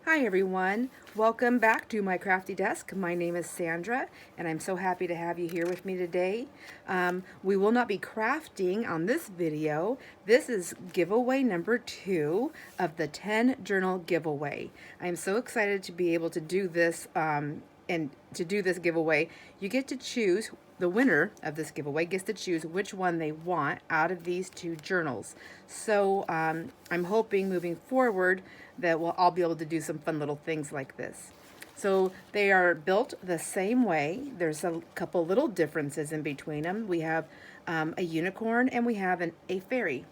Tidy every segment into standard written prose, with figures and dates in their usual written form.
Hi everyone, welcome back to my crafty desk. My name is Sandra and I'm so happy to have you here with me today. We will not be crafting on this video. This is giveaway number 2 of the 10 journal giveaway. I'm so excited to be able to do this and to do this giveaway. You get to choose, the winner of this giveaway gets to choose which one they want out of these 2 journals. So I'm hoping moving forward that I'll be able to do some fun little things like this. So they are built the same way. There's a couple little differences in between them. We have a unicorn and we have a fairy.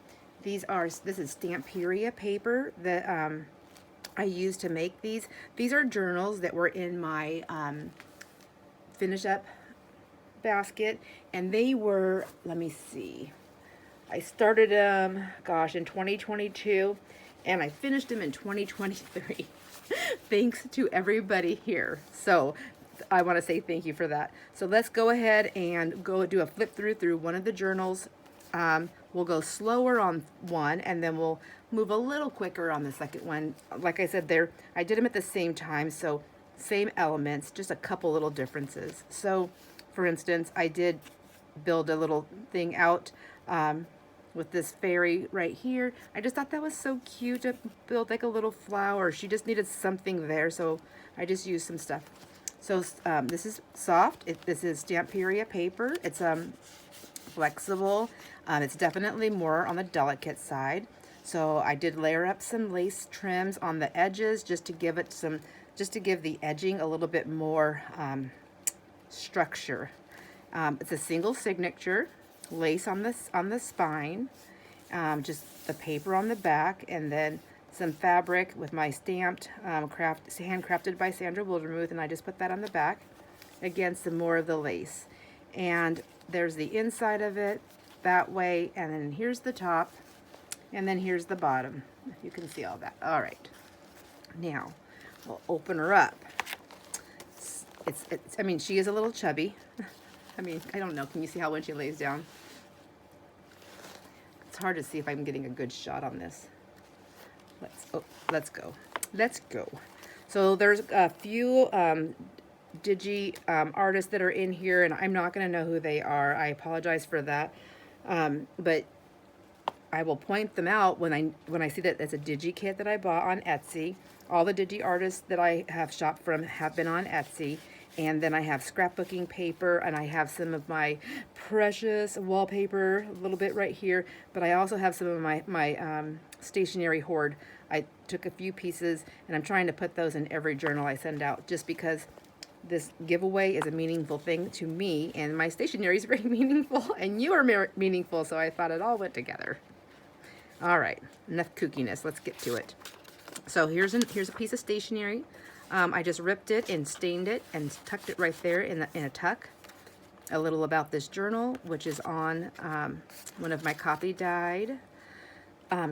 This is Stamperia paper that I used to make these. These are journals that were in my finish up basket, and they were, let me see, I started them, in 2022, and I finished them in 2023. Thanks to everybody here. So I want to say thank you for that. So let's go ahead and go do a flip through one of the journals. We'll go slower on one, and then we'll move a little quicker on the second one. Like I said, I did them at the same time, so same elements, just a couple little differences. So for instance, I did build a little thing out with this fairy right here. I just thought that was so cute to build like a little flower. She just needed something there, so I just used some stuff. So this is soft. This is Stamperia paper. It's flexible. It's definitely more on the delicate side. So I did layer up some lace trims on the edges just to give it just to give the edging a little bit more structure. It's a single signature, lace on the spine, just the paper on the back, and then some fabric with my stamped handcrafted by Sandra, and I just put that on the back. Again, some more of the lace, and there's the inside of it that way, and then here's the top, and then here's the bottom. If you can see all that. All right, now we'll open her up. I mean, she is a little chubby. I mean, I don't know. Can you see how when she lays down? It's hard to see if I'm getting a good shot on this. Let's go. Let's go. So there's a few digi artists that are in here, and I'm not going to know who they are. I apologize for that. But I will point them out when I see that it's a digi kit that I bought on Etsy. All the digi artists that I have shopped from have been on Etsy. And then I have scrapbooking paper, and I have some of my precious wallpaper, a little bit right here. But I also have some of my stationery hoard. I took a few pieces, and I'm trying to put those in every journal I send out, just because this giveaway is a meaningful thing to me, and my stationery is very meaningful, and you are meaningful, so I thought it all went together. All right, enough kookiness. Let's get to it. So here's a piece of stationery. I just ripped it and stained it and tucked it right there in a tuck. A little about this journal, which is on one of my coffee dyed,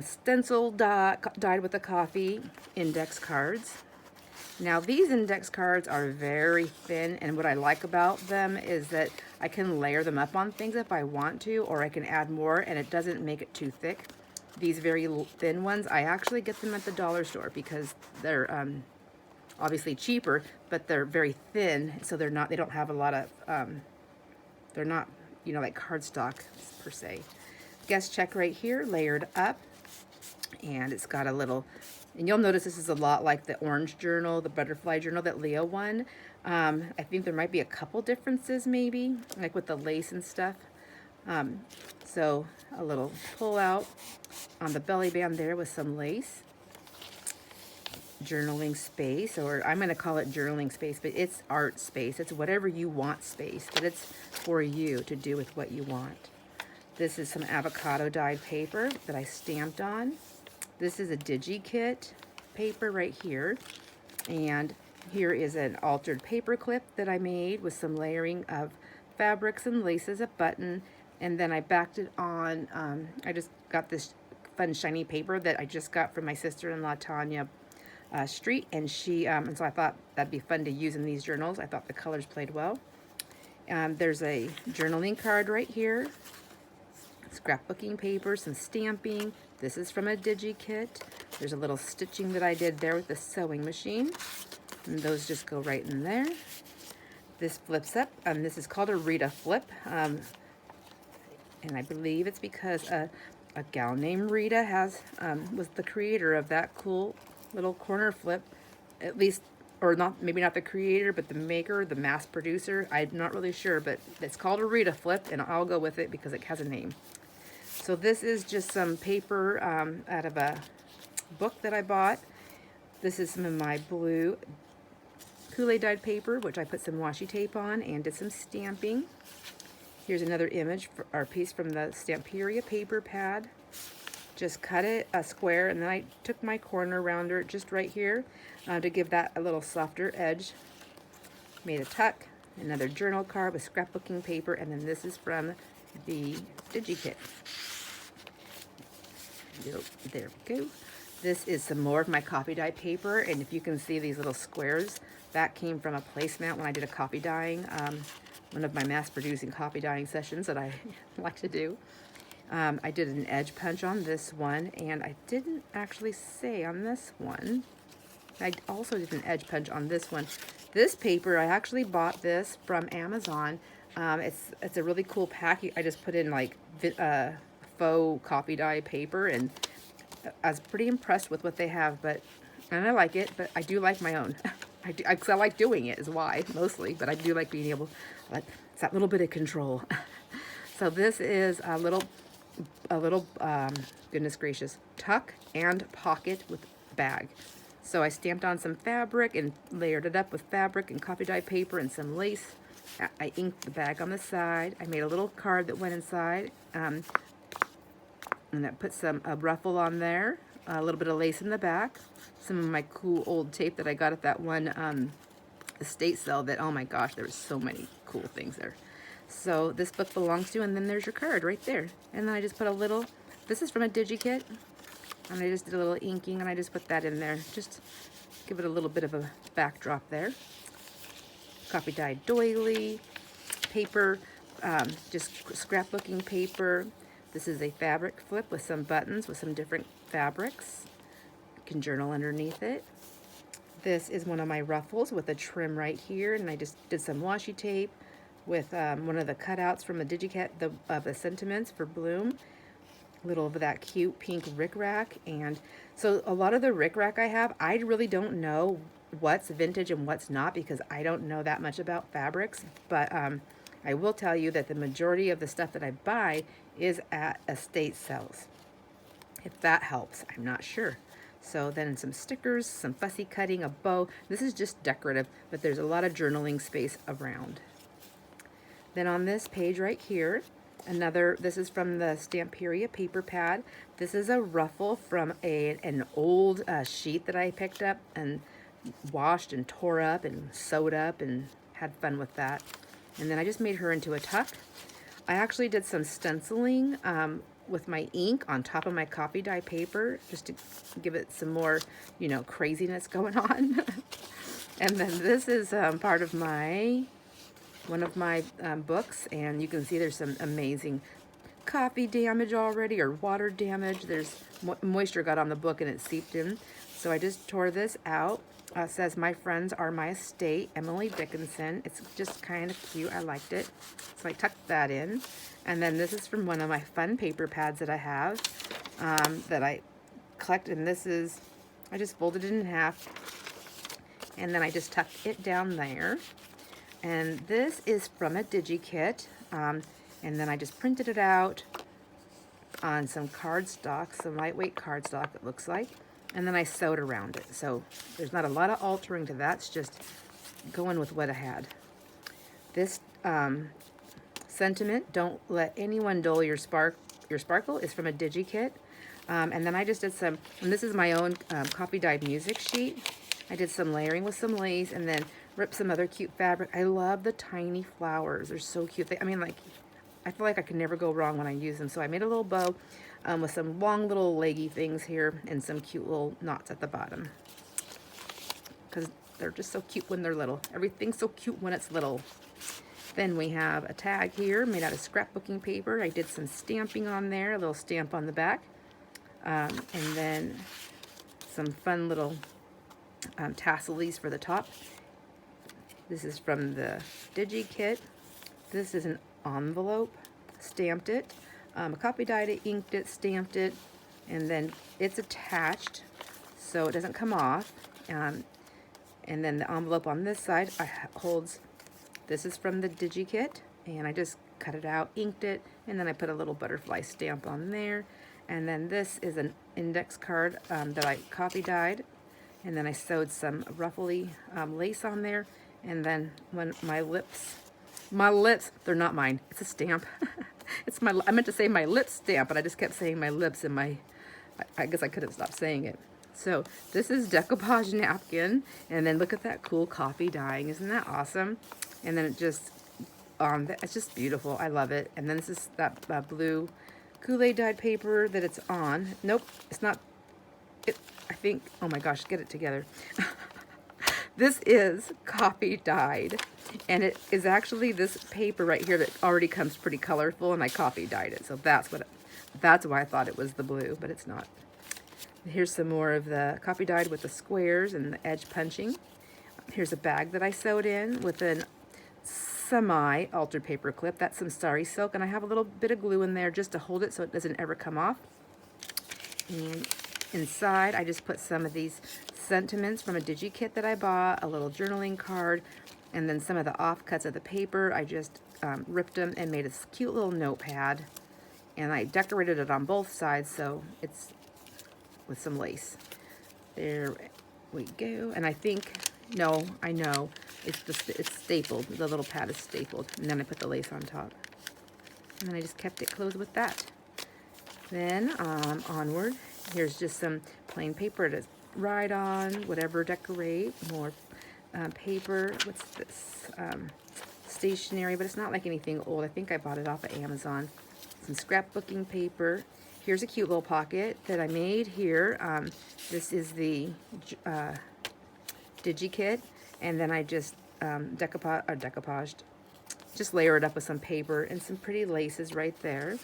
stencil dyed with a coffee index cards. Now these index cards are very thin, and what I like about them is that I can layer them up on things if I want to, or I can add more and it doesn't make it too thick. These very thin ones, I actually get them at the dollar store because they're obviously cheaper, but they're very thin, so they don't have a lot of they're not, like cardstock per se. Guest check right here, layered up, and it's got a little, and you'll notice this is a lot like the orange journal, the butterfly journal that Leo won. I think there might be a couple differences maybe, like with the lace and stuff. So a little pull out on the belly band there with some lace. Journaling space, or I'm going to call it journaling space, but it's art space. It's whatever you want space, but it's for you to do with what you want. This is some avocado dyed paper that I stamped on. This is a digi kit paper right here, and here is an altered paper clip that I made with some layering of fabrics and laces, a button, and then I backed it on. I just got this fun shiny paper that I just got from my sister-in-law Tanya Street, and and so I thought that'd be fun to use in these journals. I thought the colors played well. There's a journaling card right here, scrapbooking paper, some stamping. This is from a digi kit. There's a little stitching that I did there with the sewing machine, and those just go right in there. This flips up, this is called a Rita flip, and I believe it's because a gal named Rita was the creator of that cool little corner flip, at least, or not, maybe not the creator, but the maker, the mass producer. I'm not really sure, but it's called a Rita flip, and I'll go with it because it has a name. So this is just some paper out of a book that I bought. This is some of my blue Kool-Aid dyed paper, which I put some washi tape on and did some stamping. Here's another image for our piece from the Stamperia paper pad. Just cut it a square, and then I took my corner rounder just right here to give that a little softer edge. Made a tuck, another journal card with scrapbooking paper, and then this is from the DigiKit. There we go. This is some more of my copy dye paper, and if you can see these little squares, that came from a placemat when I did a copy dyeing, one of my mass producing copy dyeing sessions that I like to do. I did an edge punch on this one, and I didn't actually say on this one. I also did an edge punch on this one. This paper, I actually bought this from Amazon. It's a really cool pack. I just put in like faux copy dye paper, and I was pretty impressed with what they have, and I like it, but I do like my own. I like doing it is why, mostly, but I do like being able, it's that little bit of control. So this is a little, goodness gracious, tuck and pocket with bag. So I stamped on some fabric and layered it up with fabric and copy dye paper and some lace. I inked the bag on the side. I made a little card that went inside, and I put a ruffle on there, a little bit of lace in the back, some of my cool old tape that I got at that one estate sale that, oh my gosh, there was so many cool things there. So this book belongs to, and then there's your card right there. And then I just put a little, this is from a DigiKit, and I just did a little inking, and I just put that in there. Just give it a little bit of a backdrop there. Copy dyed doily, paper, just scrapbooking paper. This is a fabric flip with some buttons with some different fabrics. You can journal underneath it. This is one of my ruffles with a trim right here, and I just did some washi tape with one of the cutouts from a DigiKit of the sentiments for Bloom. A little of that cute pink rickrack. And so a lot of the rickrack I have, I really don't know what's vintage and what's not because I don't know that much about fabrics, but I will tell you that the majority of the stuff that I buy is at estate sales. If that helps, I'm not sure. So then some stickers, some fussy cutting, a bow. This is just decorative, but there's a lot of journaling space around. Then on this page right here, this is from the Stamperia paper pad. This is a ruffle from an old sheet that I picked up and washed and tore up and sewed up and had fun with that. And then I just made her into a tuck. I actually did some stenciling with my ink on top of my copy dye paper just to give it some more, craziness going on. And then this is part of one of my books, and you can see there's some amazing coffee damage already, or water damage. There's moisture got on the book and it seeped in. So I just tore this out. It says, "My friends are my estate, Emily Dickinson." It's just kind of cute. I liked it. So I tucked that in. And then this is from one of my fun paper pads that I have that I collected. And this is, I just folded it in half. And then I just tucked it down there. And this is from a DigiKit. And then I just printed it out on some cardstock, some lightweight cardstock it looks like. And then I sewed around it. So there's not a lot of altering to that. It's just going with what I had. This sentiment, "Don't let anyone dull your sparkle," is from a DigiKit. And then I just did some, and this is my own copy dyed music sheet. I did some layering with some lace and then ripped some other cute fabric. I love the tiny flowers. They're so cute. I feel like I could never go wrong when I use them. So I made a little bow with some long little leggy things here and some cute little knots at the bottom. Because they're just so cute when they're little. Everything's so cute when it's little. Then we have a tag here made out of scrapbooking paper. I did some stamping on there, a little stamp on the back. And then some fun little tasselies for the top. This is from the Digi Kit. This is an envelope, stamped it, copy dyed it, inked it, stamped it, and then it's attached so it doesn't come off. And then the envelope on this side holds, this is from the Digi Kit, and I just cut it out, inked it, and then I put a little butterfly stamp on there. And then this is an index card that I copy dyed, and then I sewed some ruffly lace on there. And then when my lips, they're not mine, it's a stamp. It's my, I meant to say my lips stamp, but I just kept saying my lips, and I guess I couldn't stop saying it. So this is decoupage napkin, and then look at that cool copy dyeing. Isn't that awesome? And then it just, it's just beautiful. I love it. And then this is that blue Kool-Aid dyed paper that it's on. Nope, it's not. I think, oh my gosh, get it together. This is copy dyed, and it is actually this paper right here that already comes pretty colorful, and I copy dyed it. So that's why I thought it was the blue, but it's not. Here's some more of the copy dyed with the squares and the edge punching. Here's a bag that I sewed in with an semi-altered paper clip. That's some Starry Silk, and I have a little bit of glue in there just to hold it so it doesn't ever come off. And inside, I just put some of these sentiments from a Digi Kit that I bought, a little journaling card, and then some of the offcuts of the paper. I just ripped them and made a cute little notepad, and I decorated it on both sides so it's with some lace. There we go. And I think, no, I know, it's stapled. The little pad is stapled, and then I put the lace on top. And then I just kept it closed with that. Then onward, here's just some plain paper to write on, whatever, decorate. More paper. What's this? Stationery, but it's not like anything old. I think I bought it off of Amazon. Some scrapbooking paper. Here's a cute little pocket that I made here. This is the Digi Kit, and then I just decoupaged, just layer it up with some paper and some pretty laces right there.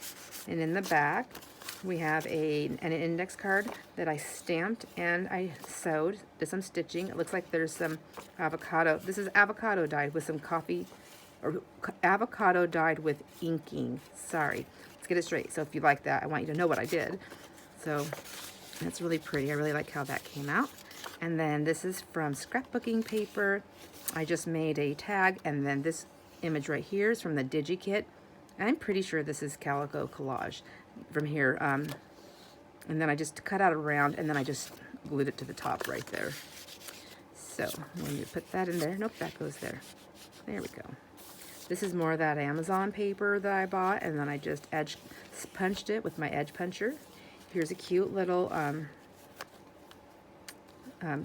And in the back, we have an index card that I stamped and I sewed, did some stitching. It looks like there's some avocado. This is avocado dyed with some coffee, or avocado dyed with inking. Sorry, let's get it straight. So if you like that, I want you to know what I did. So that's really pretty. I really like how that came out. And then this is from scrapbooking paper. I just made a tag, and then this image right here is from the Digi Kit. And I'm pretty sure this is calico collage from here. And then I just cut out a round, and then I just glued it to the top right there. So when you put that in there, nope, that goes there. There we go. This is more of that Amazon paper that I bought, and then I just edge punched it with my edge puncher. Here's a cute little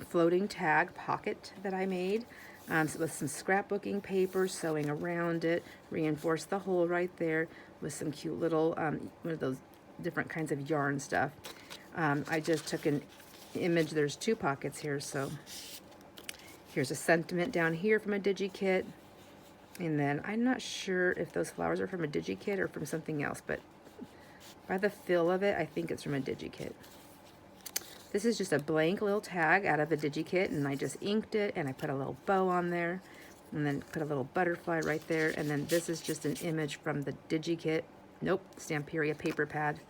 floating tag pocket that I made with some scrapbooking paper, sewing around it, reinforced the hole right there with some cute little, one of those different kinds of yarn stuff. I just took an image. There's two pockets here, so here's a sentiment down here from a Digi Kit. And then I'm not sure if those flowers are from a Digi Kit or from something else, but by the feel of it, I think it's from a Digi Kit. This is just a blank little tag out of the Digi Kit, and I just inked it, and I put a little bow on there, and then put a little butterfly right there. And then this is just an image from the Digi Kit. Nope, Stamperia paper pad.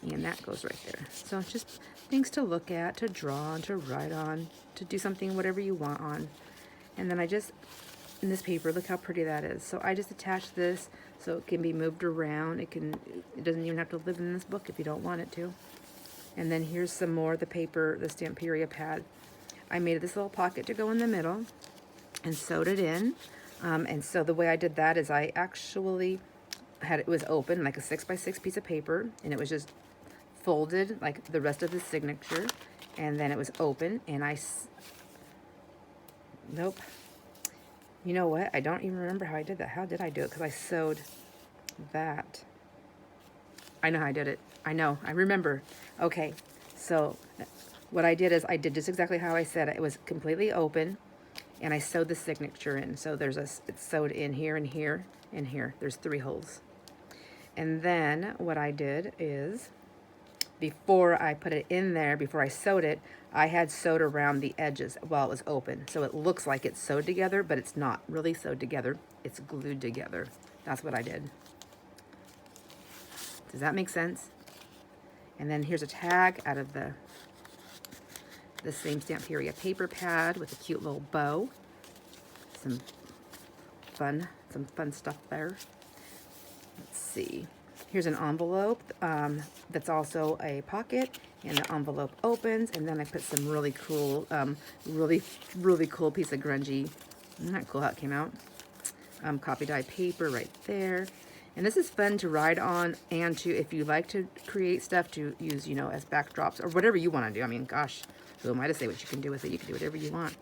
And that goes right there. So just things to look at, to draw on, to write on, to do something, whatever you want on. And then I just, in this paper, look how pretty that is. So I just attached this so it can be moved around. It doesn't even have to live in this book if you don't want it to. And then here's some more of the paper, the Stamperia pad. I made this little pocket to go in the middle and sewed it in. And so the way I did that is I actually had, it was open, like a 6x6 piece of paper, and it was just folded like the rest of the signature. And then it was open, and nope. You know what? I don't even remember how I did that. How did I do it? Because I sewed that. I know how I did it. I know. I remember. Okay. So what I did is I did just exactly how I said it. It was completely open, and I sewed the signature in. So it's sewed in here and here and here. There's 3 holes. And then what I did is before I put it in there, before I sewed it, I had sewed around the edges while it was open. So it looks like it's sewed together, but it's not really sewed together. It's glued together. That's what I did. Does that make sense? And then here's a tag out of the same Stamperia paper pad with a cute little bow. Some fun stuff there. Let's see. Here's an envelope that's also a pocket, and the envelope opens, and then I put some really cool, really cool piece of grungy, isn't that cool how it came out? Copy dye paper right there. And this is fun to ride on, and to, if you like to create stuff to use, you know, as backdrops or whatever you want to do. I mean, gosh, who am I to say what you can do with it? You can do whatever you want.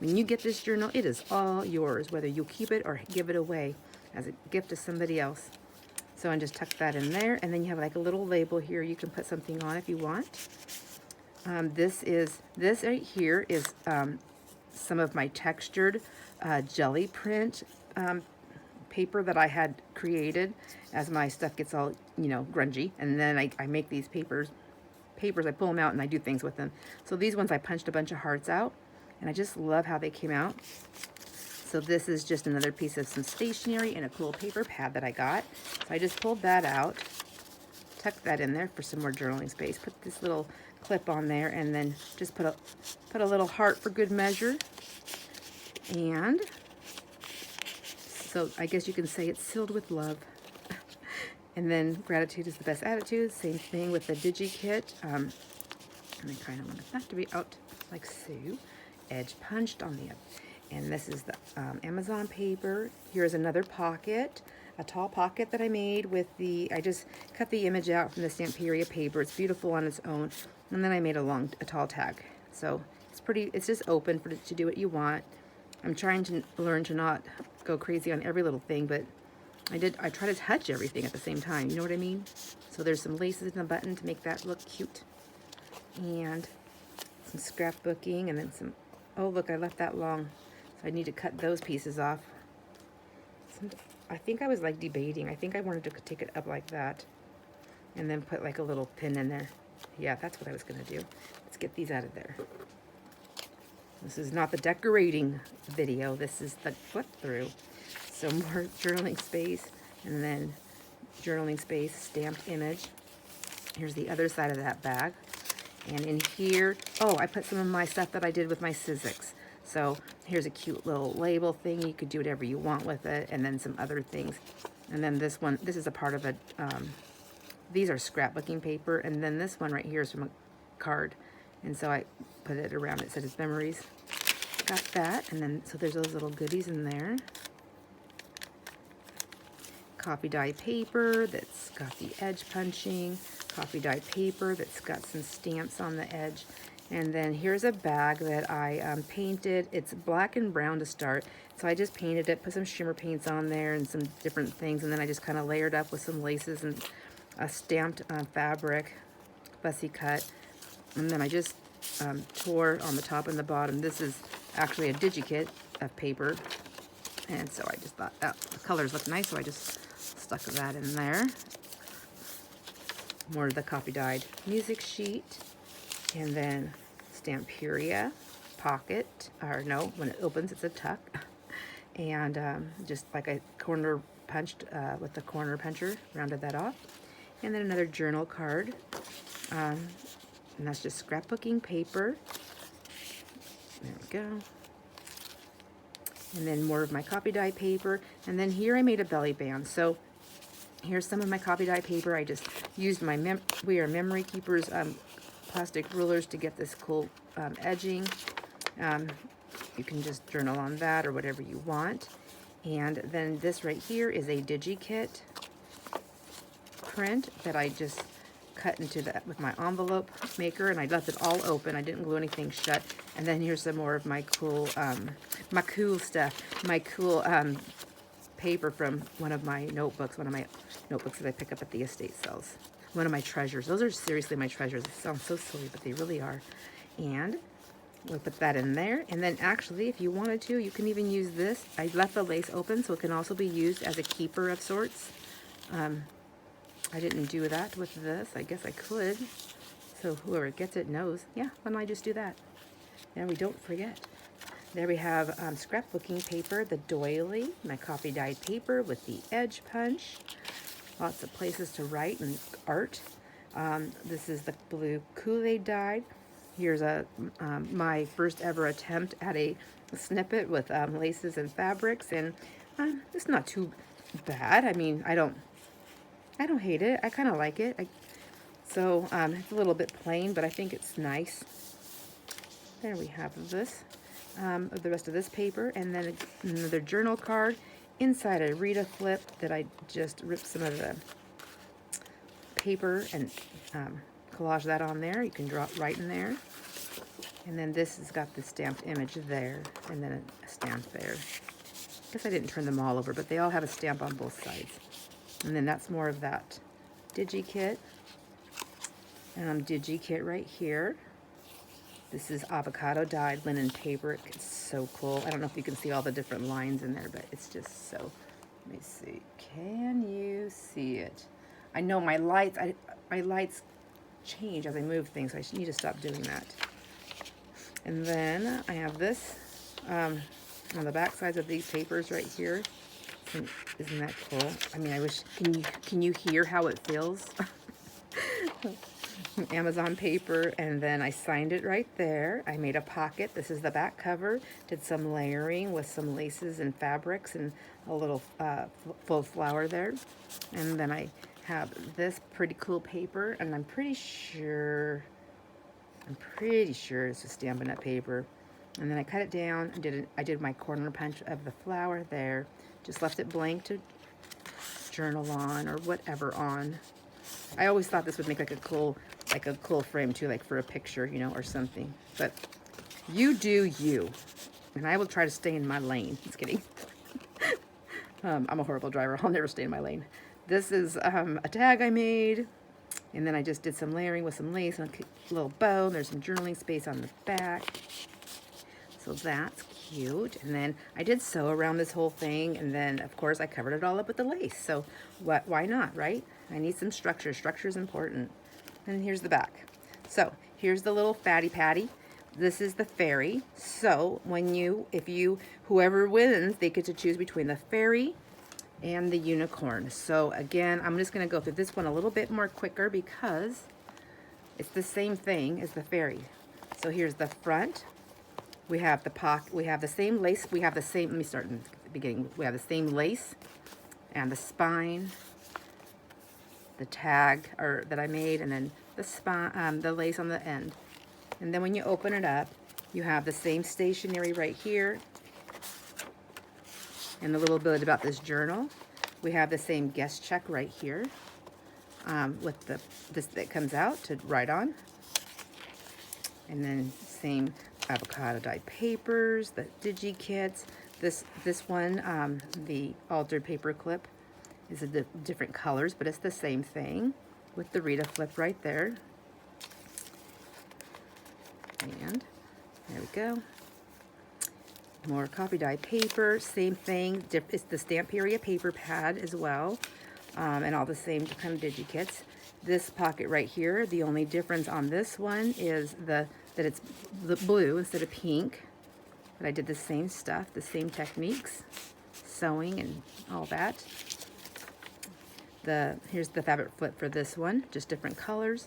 When you get this journal, it is all yours, whether you keep it or give it away as a gift to somebody else. So I just tuck that in there, and then you have like a little label here. You can put something on if you want. This right here is some of my textured jelly print paper that I had created as my stuff gets all, you know, grungy. And then I make these papers, I pull them out and I do things with them. So these ones I punched a bunch of hearts out, and I just love how they came out. So this is just another piece of some stationery and a cool paper pad that I got. So I just pulled that out, tucked that in there for some more journaling space, put this little clip on there, and then just put a little heart for good measure. And so I guess you can say it's sealed with love. And then gratitude is the best attitude. Same thing with the Digi Kit. And I kind of want that to be out like so. Edge punched on the and this is the Amazon paper. Here's another pocket, a tall pocket that I made with I just cut the image out from the Stamperia paper. It's beautiful on its own. And then I made a tall tag. So it's just open to do what you want. I'm trying to learn to not go crazy on every little thing, but I try to touch everything at the same time. You know what I mean? So there's some laces in the button to make that look cute. And some scrapbooking, and then some, oh look, I left that long. So I need to cut those pieces off. I think I was like debating. I think I wanted to take it up like that and then put like a little pin in there. Yeah, that's what I was going to do. Let's get these out of there. This is not the decorating video. This is the flip through. So more journaling space, and then journaling space, stamped image. Here's the other side of that bag. And in here, oh, I put some of my stuff that I did with my Sizzix. So here's a cute little label thing. You could do whatever you want with it, and then some other things. And then this one, this is a part of a, these are scrapbooking paper, and then this one right here is from a card. And so I put it around, it said it's memories. Got that, and then, so there's those little goodies in there. Coffee dye paper that's got the edge punching. Coffee dye paper that's got some stamps on the edge. And then here's a bag that I painted. It's black and brown to start. So I just painted it, put some shimmer paints on there and some different things. And then I just kind of layered up with some laces and a stamped fabric, fussy cut. And then I just tore on the top and the bottom. This is actually a DigiKit of paper. And so I just thought that the colors look nice, so I just stuck that in there. More of the copy dyed music sheet. And then Stamperia pocket, or no, when it opens it's a tuck. And just like I corner punched with the corner puncher, rounded that off. And then another journal card. And that's just scrapbooking paper. There we go. And then more of my copy dye paper. And then here I made a belly band. So here's some of my copy dye paper. I just used my We Are Memory Keepers plastic rulers to get this cool edging. You can just journal on that or whatever you want. And then this right here is a DigiKit print that I just cut into that with my envelope maker, and I left it all open. I didn't glue anything shut. And then here's some more of my cool stuff, my cool paper from one of my notebooks that I pick up at the estate sales. One of my treasures. Those are seriously my treasures. It sounds so silly, but they really are. And we'll put that in there. And then actually, if you wanted to, you can even use this. I left the lace open, so it can also be used as a keeper of sorts. I didn't do that with this. I guess I could. so whoever gets it knows. Yeah, why don't I just do that? And we don't forget. There we have scrapbooking paper, the doily, my coffee dyed paper with the edge punch. Lots of places to write and art. This is the blue Kool-Aid dyed. Here's my first ever attempt at a snippet with laces and fabrics, and it's not too bad. I mean, I don't hate it. I kind of like it. It's a little bit plain, but I think it's nice. There we have this, the rest of this paper, and then another journal card. Inside a Rita flip that I just ripped some of the paper and collage that on there. You can draw it right in there. And then this has got the stamped image there, and then a stamp there. I guess I didn't turn them all over, but they all have a stamp on both sides. And then that's more of that digi-kit. Digi-kit right here. This is avocado dyed linen paper. It's so cool. I don't know if you can see all the different lines in there, but it's just so, let me see. Can you see it? I know my lights change as I move things, so I need to stop doing that. And then I have this on the back sides of these papers right here. Isn't that cool? I mean, I wish, can you hear how it feels? Amazon paper, and then I signed it right there. I made a pocket. This is the back cover. Did some layering with some laces and fabrics and a little faux flower there. And then I have this pretty cool paper, and I'm pretty sure it's just Stampin' Up! Paper. And then I cut it down and I did my corner punch of the flower there. Just left it blank to journal on or whatever on. I always thought this would make like a cool frame too, like for a picture, you know, or something. But you do you, and I will try to stay in my lane. Just kidding. I'm a horrible driver. I'll never stay in my lane. This is a tag I made, and then I just did some layering with some lace and a little bow. There's some journaling space on the back, so that's cute. And then I did sew around this whole thing, and then of course I covered it all up with the lace. So why not, right? I need some structure. Structure is important. And here's the back. So here's the little fatty patty. This is the fairy. So whoever wins, they get to choose between the fairy and the unicorn. So again, I'm just going to go through this one a little bit more quicker because it's the same thing as the fairy. So here's the front. We have the pocket. We have the same lace. Let me start in the beginning. We have the same lace and the spine, the tag that I made, and then the spine, the lace on the end. And then when you open it up, you have the same stationery right here, and a little bit about this journal. We have the same guest check right here, with this that comes out to write on, and then same avocado dyed papers, the digi kits. This one, the altered paper clip, is different colors, but it's the same thing with the Rita flip right there. And there we go. More coffee dyed paper, same thing. It's the Stamperia paper pad as well, and all the same kind of digi kits. This pocket right here, the only difference on this one is that it's the blue instead of pink. But I did the same stuff, the same techniques, sewing and all that. Here's the fabric flip for this one, just different colors.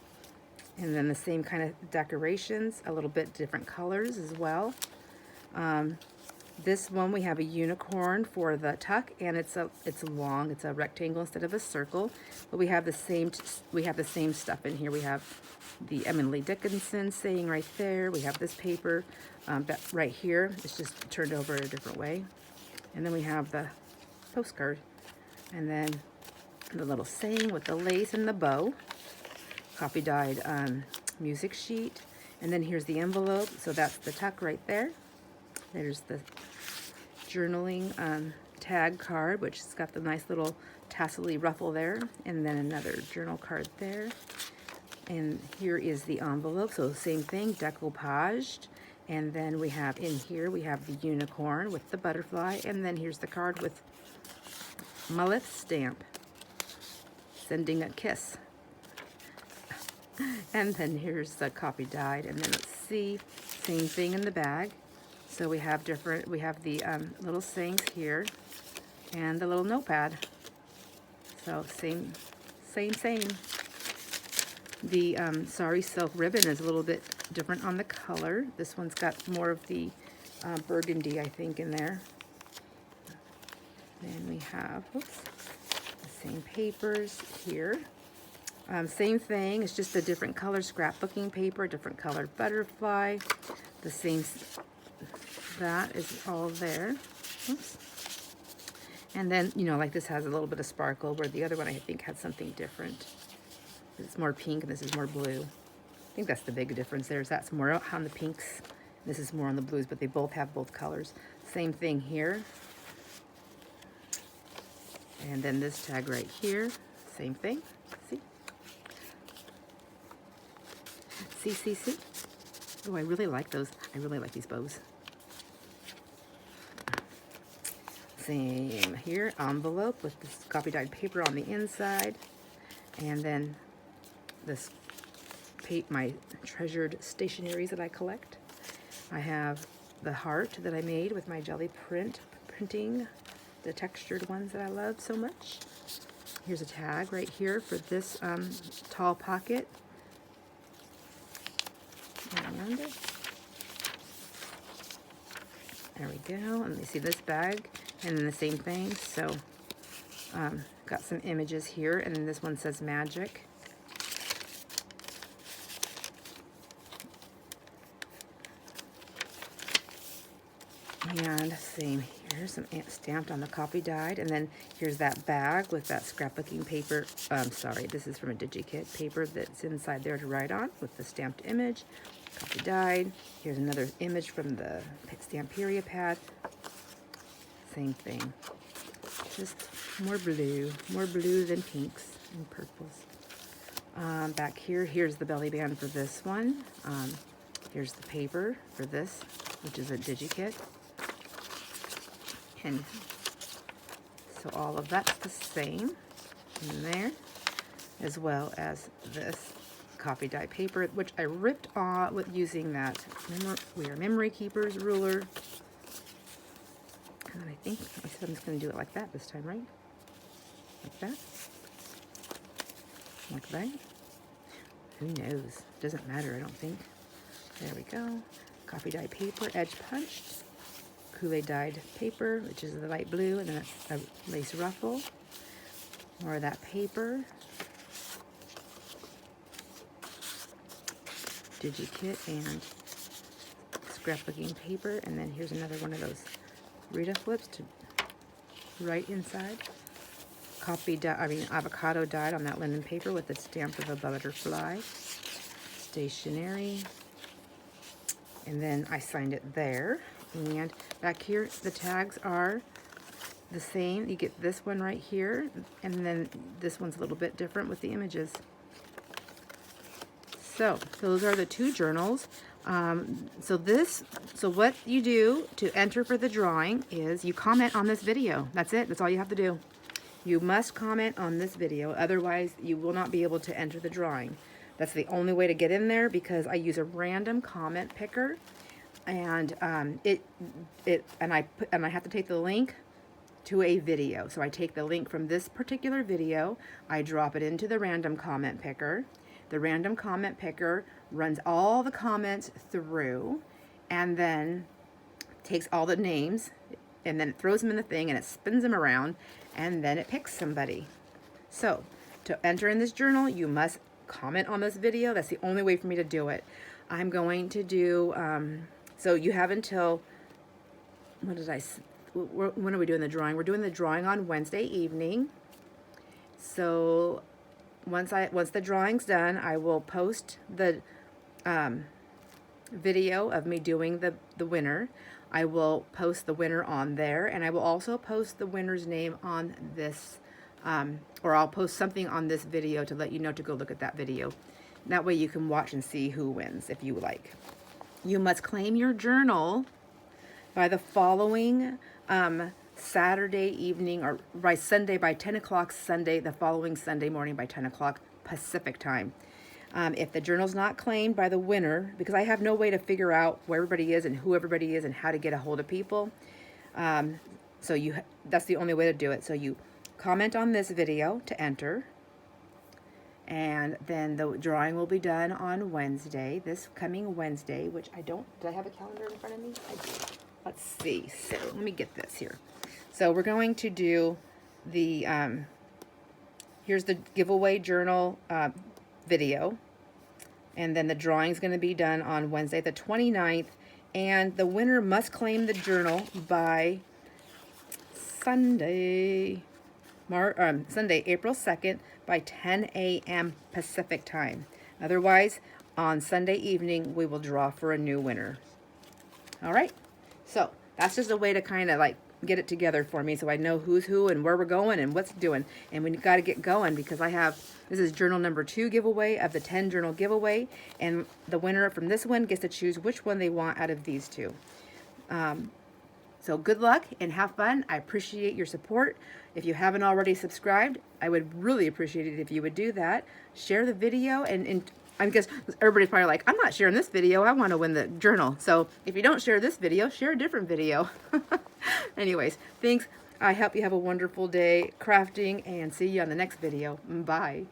And then the same kind of decorations, a little bit different colors as well. This one we have a unicorn for the tuck, and it's long, it's a rectangle instead of a circle. But we have the same stuff in here. We have the Emily Dickinson saying right there. We have this paper right here. It's just turned over a different way. And then we have the postcard, and then the little saying with the lace and the bow, coffee dyed music sheet, and then here's the envelope. So that's the tuck right there. There's the journaling tag card, which has got the nice little tassel-y ruffle there, and then another journal card there. And here is the envelope. So same thing, decoupaged. And then we have in here, we have the unicorn with the butterfly, and then here's the card with my lip stamp. Sending a kiss. And then here's the copy dyed. And then let's see, same thing in the bag. So we have different, we have the little sayings here and the little notepad. So same. The Sorry Silk ribbon is a little bit different on the color. This one's got more of the burgundy, I think, in there. Then we have, oops, the same papers here. Same thing, it's just a different color scrapbooking paper, different colored butterfly. The same, that is all there. Oops. And then, you know, like this has a little bit of sparkle, where the other one I think had something different. It's more pink and this is more blue. I think that's the big difference there, is that's more on the pinks. This is more on the blues, but they both have both colors. Same thing here. And then this tag right here, same thing. See? Oh, I really like those. I really like these bows. Same here, envelope with this copy dyed paper on the inside. And then this my treasured stationeries that I collect. I have the heart that I made with my jelly printing, the textured ones that I love so much. Here's a tag right here for this tall pocket. And there we go. And you see this bag, and then the same thing. So got some images here, and then this one says magic. And same here, some stamped on the copy dyed. And then here's that bag with that scrapbooking paper. Sorry, this is from a DigiKit paper that's inside there to write on with the stamped image. Copy dyed. Here's another image from the Stamperia pad. Same thing. Just more blue than pinks and purples. Back here, here's the belly band for this one. Here's the paper for this, which is a DigiKit. And so all of that's the same in there, as well as this copy dye paper, which I ripped off with using that We Are Memory Keepers ruler. And I think I said I'm just going to do it like that this time, right? Like that. Like that. Who knows? Doesn't matter, I don't think. There we go. Copy dye paper, edge punched. Kool-Aid dyed paper, which is the light blue, and then a lace ruffle. More of that paper. DigiKit and scrapbooking paper, and then here's another one of those Rita flips to write inside. Avocado dyed on that linen paper with the stamp of a butterfly. Stationery. And then I signed it there. And back here, the tags are the same. You get this one right here, and then this one's a little bit different with the images. So those are the two journals. So what you do to enter for the drawing is you comment on this video. That's it. That's all you have to do. You must comment on this video, otherwise you will not be able to enter the drawing. That's the only way to get in there, because I use a random comment picker, and I have to take the link to a video. So I take the link from this particular video, I drop it into the random comment picker. The random comment picker runs all the comments through, and then takes all the names, and then it throws them in the thing, and it spins them around, and then it picks somebody. So to enter in this journal, you must comment on this video. That's the only way for me to do it. I'm going to do, so you have until, when are we doing the drawing? We're doing the drawing on Wednesday evening. So once the drawing's done, I will post the video of me doing the winner. I will post the winner on there, and I will also post the winner's name on this, or I'll post something on this video to let you know to go look at that video. That way you can watch and see who wins if you like. You must claim your journal by the following Saturday evening, or by Sunday by 10 o'clock Sunday, the following Sunday morning by 10 o'clock Pacific time. If the journal's not claimed by the winner, because I have no way to figure out where everybody is and who everybody is and how to get a hold of people, so that's the only way to do it. So you comment on this video to enter, and then the drawing will be done on Wednesday, this coming Wednesday, which did I have a calendar in front of me? I do. Let's see. So let me get this here. So we're going to do the, here's the giveaway journal video. And then the drawing is going to be done on Wednesday the 29th. And the winner must claim the journal by Sunday, April 2nd by 10 a.m. Pacific time. Otherwise, on Sunday evening, we will draw for a new winner. All right. So that's just a way to kind of like get it together for me so I know who's who and where we're going and what's doing. And we got to get going because this is journal number 2 giveaway of the 10 journal giveaway. And the winner from this one gets to choose which one they want out of these 2. So good luck and have fun. I appreciate your support. If you haven't already subscribed, I would really appreciate it if you would do that. Share the video, and I guess everybody's probably like, I'm not sharing this video. I want to win the journal. So if you don't share this video, share a different video. Anyways, thanks. I hope you have a wonderful day crafting, and see you on the next video. Bye.